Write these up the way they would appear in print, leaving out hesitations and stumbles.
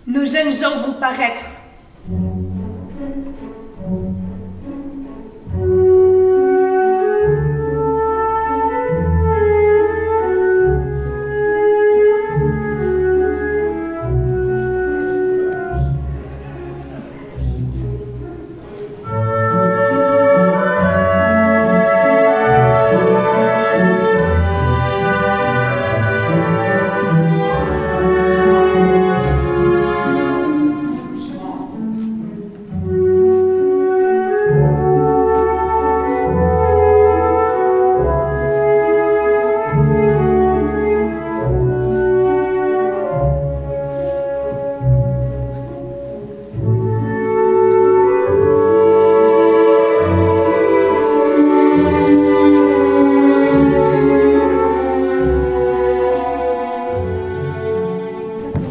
Nos jeunes gens vont paraître.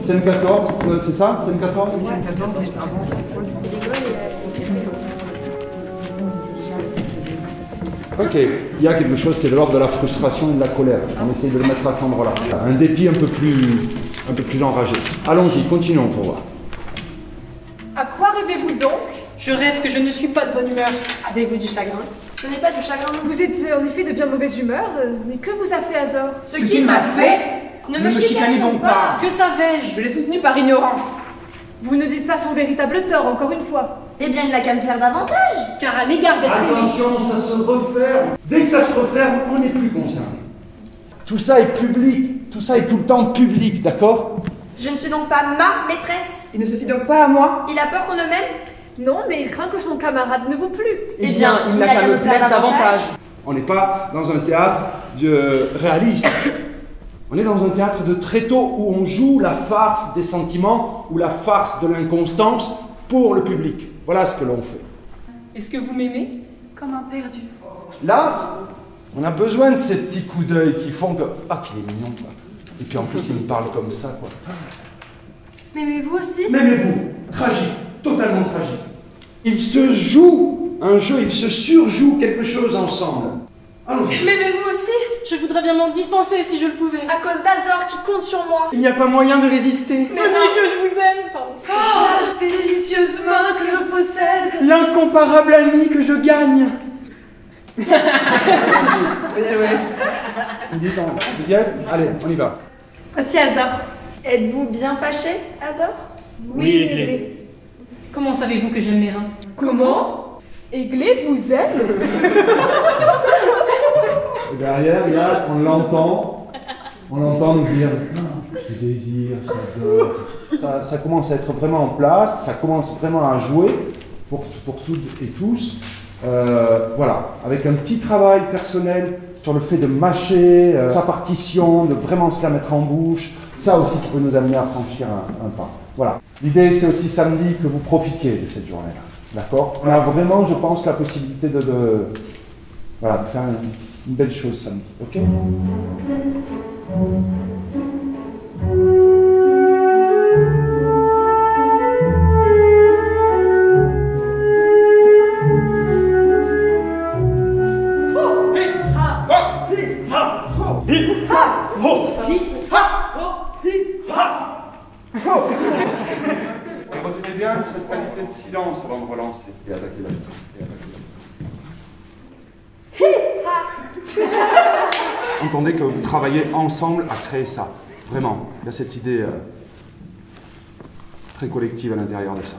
Scène 14, c'est ça? Scène 14? Oui, scène 14, mais avant c'était quoi? Ok, il y a quelque chose qui est de l'ordre de la frustration et de la colère. On essaye de le mettre à cet endroit-là. Un dépit un peu plus enragé. Allons-y, continuons pour voir. À quoi rêvez-vous donc? Je rêve que je ne suis pas de bonne humeur. Avez-vous du chagrin? Ce n'est pas du chagrin. Vous êtes en effet de bien mauvaise humeur, mais que vous a fait Azor? Ce qu'il m'a fait, ne me chicanez donc pas. Que savais-je? Je l'ai soutenu par ignorance. Vous ne dites pas son véritable tort, encore une fois. Eh bien, il n'a qu'à me faire davantage. Car à l'égard d'être aimé. Attention, ça se referme. Dès que ça se referme, on n'est plus concerné. Tout ça est public, tout ça est tout le temps public, d'accord? Je ne suis donc pas ma maîtresse. Il ne se fie donc pas à moi. Il a peur qu'on ne m'aime. Non, mais il craint que son camarade ne vous plût. Eh bien, il n'a qu'à me plaire davantage. On n'est pas dans un théâtre réaliste. On est dans un théâtre de tréteau où on joue la farce des sentiments ou la farce de l'inconstance pour le public. Voilà ce que l'on fait. Est-ce que vous m'aimez? Comme un perdu. Là, on a besoin de ces petits coups d'œil qui font que... Ah, qu'il est mignon, quoi. Et puis en plus, il me parle comme ça, quoi. M'aimez-vous aussi? M'aimez-vous? Tragique, totalement tragique. Ils se jouent un jeu, ils se surjouent quelque chose ensemble. Allons-y. M'aimez-vous aussi? Je voudrais bien m'en dispenser si je le pouvais. À cause d'Azor qui compte sur moi. Il n'y a pas moyen de résister. Venez que je vous aime, pardon. Ah, délicieuse main que je possède. L'incomparable ami que je gagne. Vous y êtes? Allez, on y va. Voici Azor. Êtes-vous bien fâché, Azor? Oui, Aiglé. Comment savez-vous que j'aime mes reins? Comment? Aiglé vous aime? Et derrière, là, on l'entend nous dire « Je te désire, je t'adore ». Ça commence à être vraiment en place, ça commence vraiment à jouer pour toutes et tous. Voilà, avec un petit travail personnel sur le fait de mâcher sa partition, de vraiment se la mettre en bouche, ça aussi qui peut nous amener à franchir un pas. Voilà. L'idée, c'est aussi samedi que vous profitiez de cette journée-là. D'accord? On a vraiment, je pense, la possibilité de faire une belle chose samedi. Ok? Retenez bien cette qualité de silence avant de relancer et attaquer la Entendez que vous travaillez ensemble à créer ça. Vraiment. Il y a cette idée très collective à l'intérieur de ça.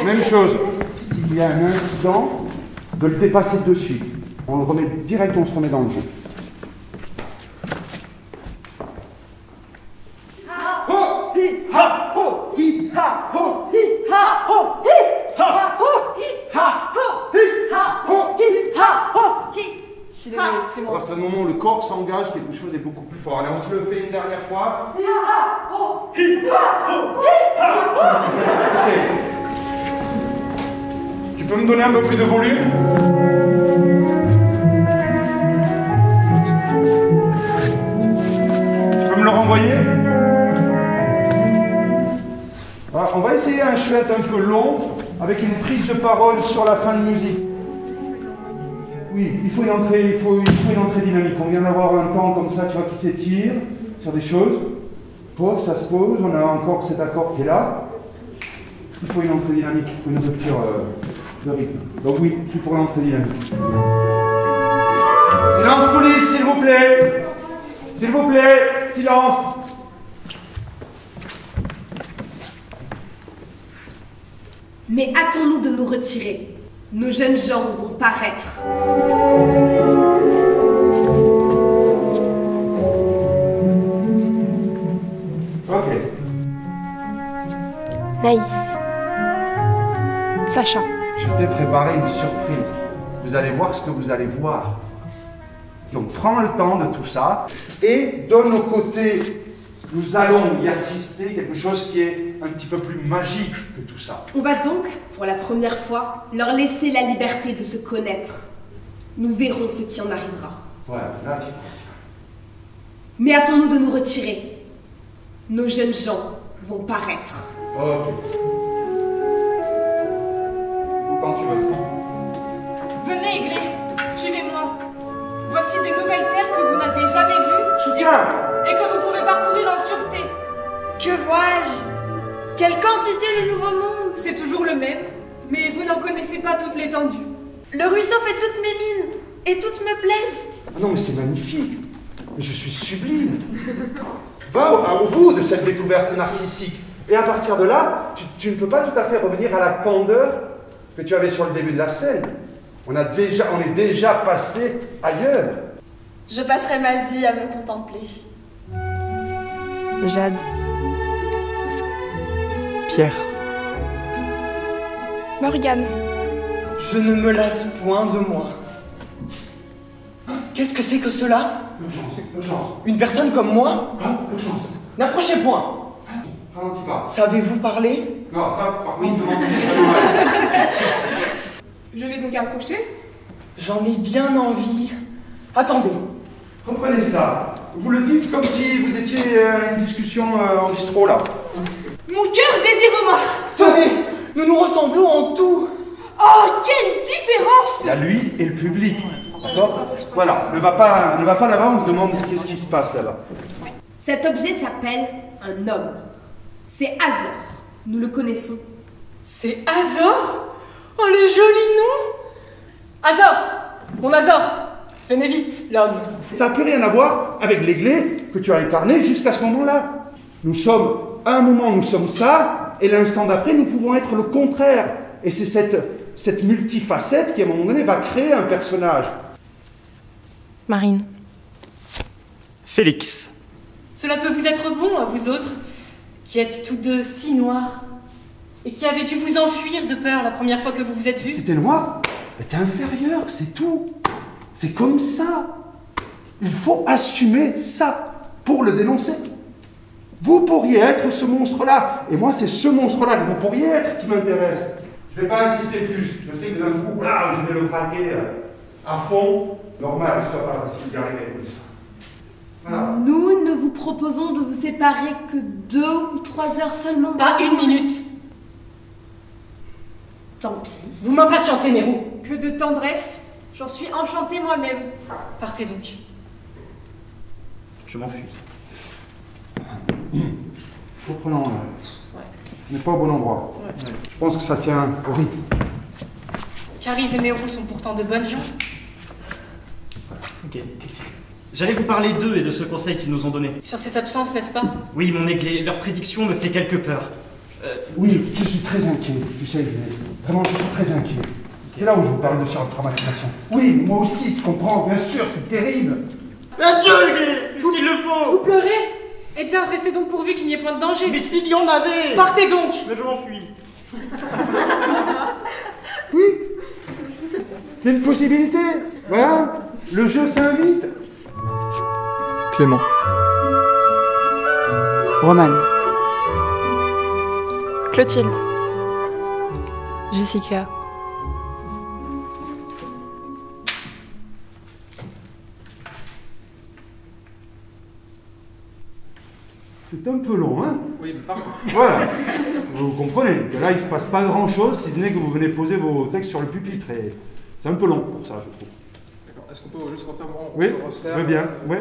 Même chose. S'il y a un incident, de le dépasser de suite. On le remet direct, on se remet dans le jeu. À partir du moment où le corps s'engage, quelque chose est beaucoup plus fort. Allez, on se le fait une dernière fois. Okay. Tu peux me donner un peu plus de volume? Tu peux me le renvoyer? Voilà, on va essayer un chouette un peu long, avec une prise de parole sur la fin de musique. Oui, il faut une entrée dynamique. On vient d'avoir un temps comme ça, tu vois, qui s'étire sur des choses. Pause, ça se pose, on a encore cet accord qui est là. Il faut une entrée dynamique, il faut une rupture de rythme. Donc oui, je suis pour l'entrée dynamique. Silence police, s'il vous plaît. S'il vous plaît, silence. Mais hâtons-nous de nous retirer. Nos jeunes gens vont paraître. Ok. Naïs. Sacha. Je t'ai préparé une surprise. Vous allez voir ce que vous allez voir. Donc prends le temps de tout ça et de nos côtés, nous allons y assister, quelque chose qui est un petit peu plus magique que tout ça. On va donc, pour la première fois, leur laisser la liberté de se connaître. Nous verrons ce qui en arrivera. Voilà, là tu Mais hâtons-nous de nous retirer. Nos jeunes gens vont paraître. Ok. Quand tu veux ça. Venez, Aiglé, suivez-moi. Voici des nouvelles terres que vous n'avez jamais vues Soutien! et que vous pouvez parcourir en sûreté. Que vois-je? Quelle quantité de nouveaux mondes! C'est toujours le même, mais vous n'en connaissez pas toute l'étendue. Le ruisseau fait toutes mes mines et toutes me plaisent. Ah non mais c'est magnifique. Mais je suis sublime. Va au bout de cette découverte narcissique. Et à partir de là, tu ne peux pas tout à fait revenir à la candeur que tu avais sur le début de la scène. On est déjà passé ailleurs. Je passerai ma vie à me contempler. Jade. Pierre. Morgane. Je ne me lasse point de moi. Qu'est-ce que c'est que cela? Urgence. Une personne comme moi? Non, urgence. N'approchez point. Ralentis pas. Savez-vous parler? Non, ça, par contre, demande. Je vais donc approcher. J'en ai bien envie. Attendez. Reprenez ça. Vous le dites comme si vous étiez à une discussion en bistrot, là. Mon cœur désire moi. Tenez, nous nous ressemblons en tout. Oh, quelle différence! Il y a lui et le public. D'accord? Voilà, ne va pas là-bas, on se demande qu'est-ce qui se passe là-bas. Cet objet s'appelle un homme. C'est Azor. Nous le connaissons. C'est Azor? Oh, le joli nom! Azor! Mon Azor! Venez vite, l'homme. Ça n'a plus rien à voir avec l'aiglé que tu as incarné jusqu'à ce moment-là. Nous sommes, à un moment, nous sommes ça, et l'instant d'après, nous pouvons être le contraire. Et c'est cette multifacette qui, à un moment donné, va créer un personnage. Marine. Félix. Cela peut vous être bon, à vous autres, qui êtes tous deux si noirs, et qui avez dû vous enfuir de peur la première fois que vous vous êtes vus. C'était noir, mais t'es inférieur, c'est tout. C'est comme ça. Il faut assumer ça pour le dénoncer. Vous pourriez être ce monstre-là, et moi, c'est ce monstre-là que vous pourriez être qui m'intéresse. Je ne vais pas insister plus. Je sais que d'un coup, là, je vais le braquer à fond. Normal, que ce soit pas si garé comme ça. Voilà. Nous ne vous proposons de vous séparer que 2 ou 3 heures seulement. Pas une minute. Tant pis. Vous m'impatientez, Mérou. Que de tendresse. J'en suis enchantée moi-même. Partez donc. Je m'enfuis. Reprenons. On n'est pas au bon endroit. Ouais. Je pense que ça tient au rythme. Caris et Mérou sont pourtant de bonnes gens. Ok. J'allais vous parler d'eux et de ce conseil qu'ils nous ont donné. Sur ces absences, n'est-ce pas? Oui, mon aiglé, leur prédiction me fait quelque peur. Oui, je suis très inquiet, tu sais, vraiment, je suis très inquiet. C'est là où je vous parle de surtraumatisation. Oui, moi aussi, tu comprends, bien sûr, c'est terrible. Adieu, aiglé, puisqu'il le faut. Vous pleurez? Eh bien, restez donc pourvu qu'il n'y ait point de danger. Mais s'il y en avait. Partez donc. Mais je m'enfuis. Oui, c'est une possibilité. Voilà, le jeu s'invite. Clément. Romane. Clotilde. Jessica. C'est un peu long, hein? Oui, mais pardon. Voilà, vous comprenez que là, il se passe pas grand-chose, si ce n'est que vous venez poser vos textes sur le pupitre. Et c'est un peu long pour ça, je trouve. D'accord. Est-ce qu'on peut juste refaire mon Oui, se resserre, très bien, oui.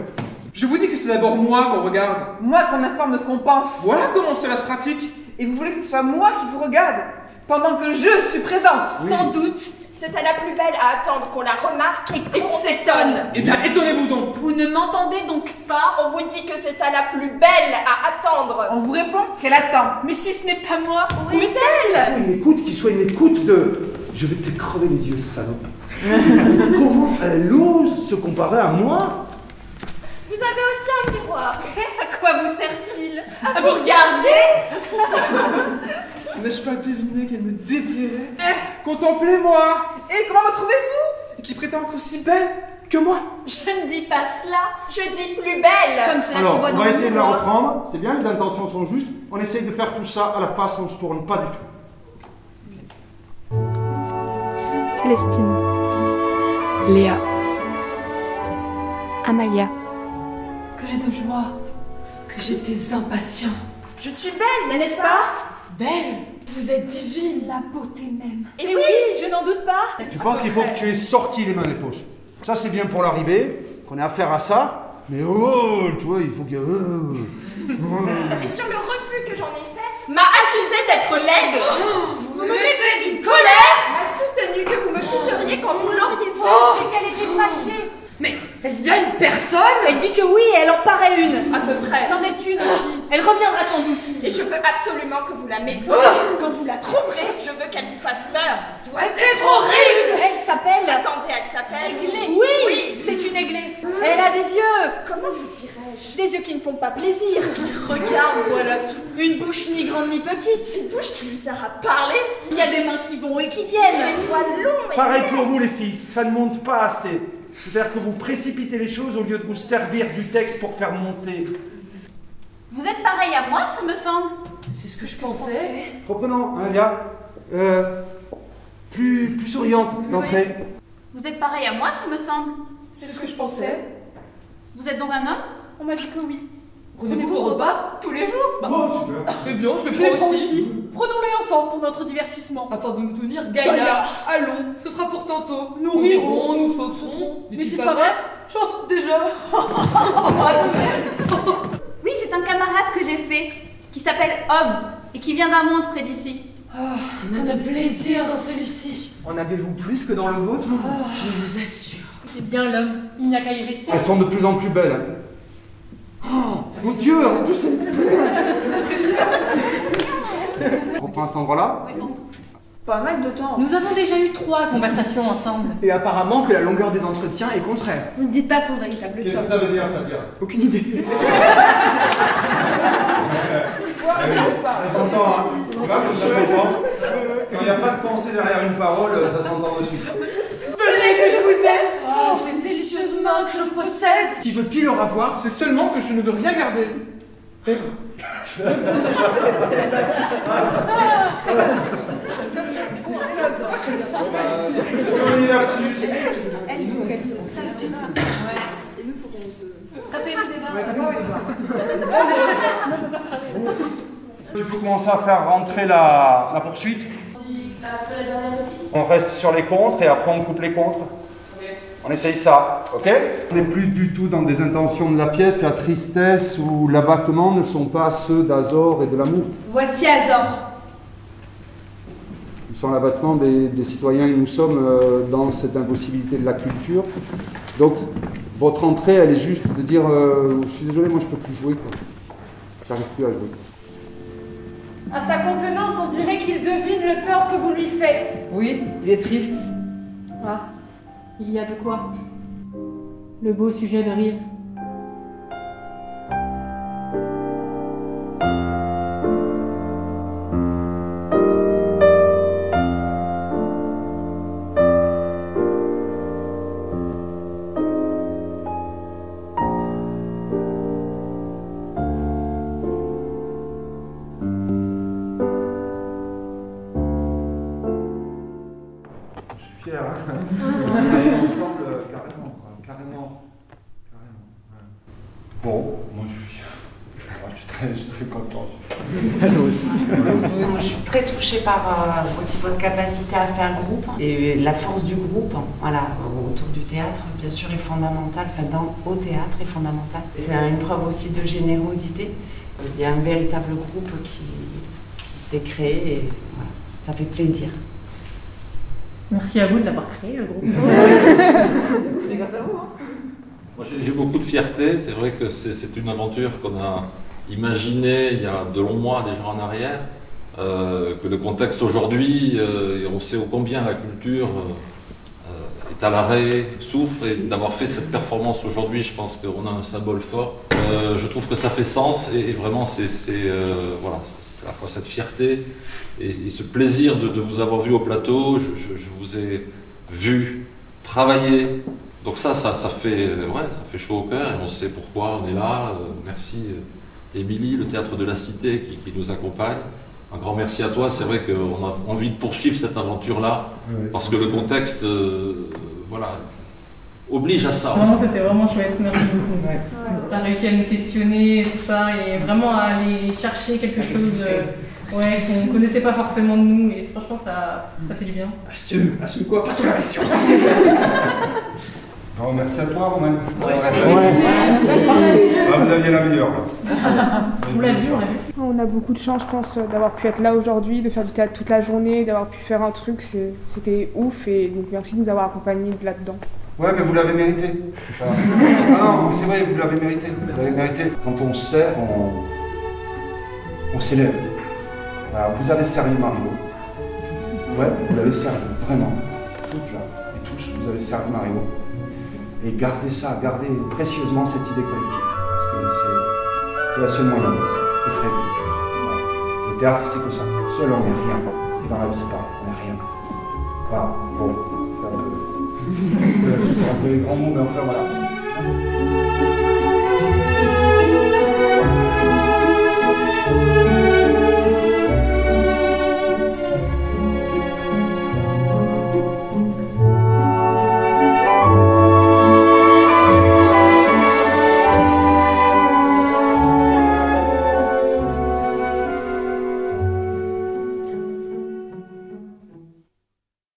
Je vous dis que c'est d'abord moi qu'on regarde. Moi qu'on informe de ce qu'on pense. Voilà comment cela se pratique. Et vous voulez que ce soit moi qui vous regarde pendant que je suis présente. Sans doute. C'est à la plus belle à attendre qu'on la remarque Et qu'on s'étonne. Eh bien, étonnez-vous donc. Vous ne m'entendez donc pas? On vous dit que c'est à la plus belle à attendre. On vous répond qu'elle attend. Mais si ce n'est pas moi, où est-elle? Une écoute qui soit une écoute de... Je vais te crever les yeux, salope. Comment elle ose se comparer à moi? Vous avez aussi un miroir. À quoi vous sert-il? À vous regarder? N'ai-je pas deviné qu'elle me déplairait? Contemplez-moi. Et comment me trouvez-vous? Et qui prétend être si belle que moi. Je ne dis pas cela. Je dis plus belle. Comme cela se Alors, voit on dans va le essayer de la miroir. reprendre. C'est bien, les intentions sont justes. On essaye de faire tout ça à la face, on se tourne pas du tout. Célestine. Léa. Amalia. Que j'ai de joie, que j'étais impatient. Je suis belle, n'est-ce pas? Belle, vous êtes divine, la beauté même. Et oui, je n'en doute pas. Je pense qu'il faut que tu aies sorti les mains des poches. Ça, c'est bien pour l'arrivée, qu'on ait affaire à ça. Mais oh, tu vois, il faut que... Et sur le refus que j'en ai fait, M'a accusé d'être laide. Vous me mettez d'une colère. m'a soutenu que vous me quitteriez quand vous l'auriez vu. C'est qu'elle était fâchée. Mais est-ce bien une personne? Elle dit que oui, et elle en paraît une. À peu près. C'en est une aussi. Elle reviendra sans doute. Et je veux absolument que vous la méprisiez. Quand vous la trouverez, je veux qu'elle vous fasse peur. Doit être horrible. Elle s'appelle... Attendez, elle s'appelle Aiglée. Oui, c'est une aiglée. Elle a des yeux. Comment vous dirais-je? Des yeux qui ne font pas plaisir. Regarde, voilà tout. Une bouche ni grande ni petite. Une bouche qui lui sert à parler. Il y a des mains qui vont et qui viennent. Des doigts longs et... Pareil pour vous, les filles, ça ne monte pas assez. C'est-à-dire que vous précipitez les choses au lieu de vous servir du texte pour faire monter. Vous êtes pareil à moi, ça me semble. C'est ce que je pensais. Reprenons, hein, Léa. Plus souriante d'entrée. Vous êtes pareil à moi, ça me semble. C'est ce que je pensais. Vous êtes donc un homme? On m'a dit que oui. Prenez-vous vos repas tous les jours? Oh, super. Eh bien, je les prends aussi. Prenons-les ensemble pour notre divertissement, afin de nous tenir gaillards. Allons, ce sera pour tantôt. Nous rirons, nous sauterons. N'est-il pas vrai? J'en saute déjà. Oui, c'est un camarade que j'ai fait, qui s'appelle Homme, et qui vient d'un monde près d'ici. On a de plaisir dans celui-ci. En avez-vous plus que dans le vôtre? Je vous assure. Eh bien, l'homme, il n'y a qu'à y rester. Elles sont de plus en plus belles. Oh, mon Dieu, en plus, elle est belle. On reprend à cet endroit-là. Pas mal de temps. Nous avons déjà eu 3 conversations ensemble. Et apparemment que la longueur des entretiens est contraire. Vous ne dites pas son véritable Qu'est-ce temps. que ça veut dire, ça veut dire? Aucune idée. Ça s'entend, hein. Tu vois comme ça s'entend? Quand il n'y a pas de pensée derrière une parole, ça s'entend dessus. Venez que je vous aime. Oh, tes délicieuses mains que je possède. Si je puis leur avoir, c'est seulement que je ne veux rien garder. Joli lapsus. Elle, il faut qu'elle se... Et nous, faut qu'on se... Tapez-vous des barres. Tu peux commencer à faire rentrer la poursuite. On reste sur les contres et après on coupe les contres. On essaye ça, ok? On n'est plus du tout dans des intentions de la pièce. La tristesse ou l'abattement ne sont pas ceux d'Azor et de l'amour. Voici Azor. Ils sont l'abattement des citoyens et nous sommes dans cette impossibilité de la culture. Donc votre entrée, elle est juste de dire je suis désolé, moi je peux plus jouer, quoi. J'arrive plus à jouer. À sa contenance, on dirait qu'il devine le tort que vous lui faites. Oui, il est triste. Ah, il y a de quoi. Le beau sujet de rire. Fier, hein. Ensemble, carrément. Ouais. Bon, moi je suis très content. Elle aussi. Moi je suis très très touchée par aussi votre capacité à faire groupe et la force du groupe, voilà, autour du théâtre, bien sûr, est fondamentale, au théâtre est fondamentale. C'est une preuve aussi de générosité. Il y a un véritable groupe qui s'est créé et voilà, ça fait plaisir. Merci à vous de l'avoir créé, le groupe. C'est grâce à vous, hein. Moi, j'ai beaucoup de fierté. C'est vrai que c'est une aventure qu'on a imaginée il y a de longs mois déjà en arrière. Que le contexte aujourd'hui, on sait ô combien la culture est à l'arrêt, souffre, et d'avoir fait cette performance aujourd'hui, je pense qu'on a un symbole fort. Je trouve que ça fait sens et vraiment c'est voilà, à la fois cette fierté et ce plaisir de vous avoir vu au plateau. Je vous ai vu travailler. Donc ça fait chaud au cœur et on sait pourquoi on est là. Merci Émilie, le Théâtre de la Cité qui nous accompagne. Un grand merci à toi. C'est vrai qu'on a envie de poursuivre cette aventure-là parce que le contexte voilà, oblige à ça. Vraiment, c'était vraiment chouette. Merci beaucoup. Tu as réussi à nous questionner, tout ça, et vraiment à aller chercher quelque chose qu'on ne connaissait pas forcément de nous. Et franchement, ça fait du bien. Assume quoi? Passe-toi la question. Non, merci à toi, Romain. Vous aviez la meilleure. On l'a vu. On a beaucoup de chance, je pense, d'avoir pu être là aujourd'hui, de faire du théâtre toute la journée, d'avoir pu faire un truc, c'était ouf, et donc merci de nous avoir accompagnés là-dedans. Ouais, mais vous l'avez mérité. Ah non, mais c'est vrai, vous l'avez mérité. Vous l'avez mérité. Quand on sert, on s'élève. Voilà, vous avez servi Mario. Ouais, vous l'avez servi, vraiment. Toute là, et touche, vous avez servi Mario. Et gardez ça, gardez précieusement cette idée collective. Parce que c'est la seule moyen de créer quelque chose. Voilà. Le théâtre, c'est que ça. Seul, on n'est rien. Et dans la vie, c'est pareil, on n'est rien. Voilà, bon, c'est un peu les grands mots, mais enfin voilà.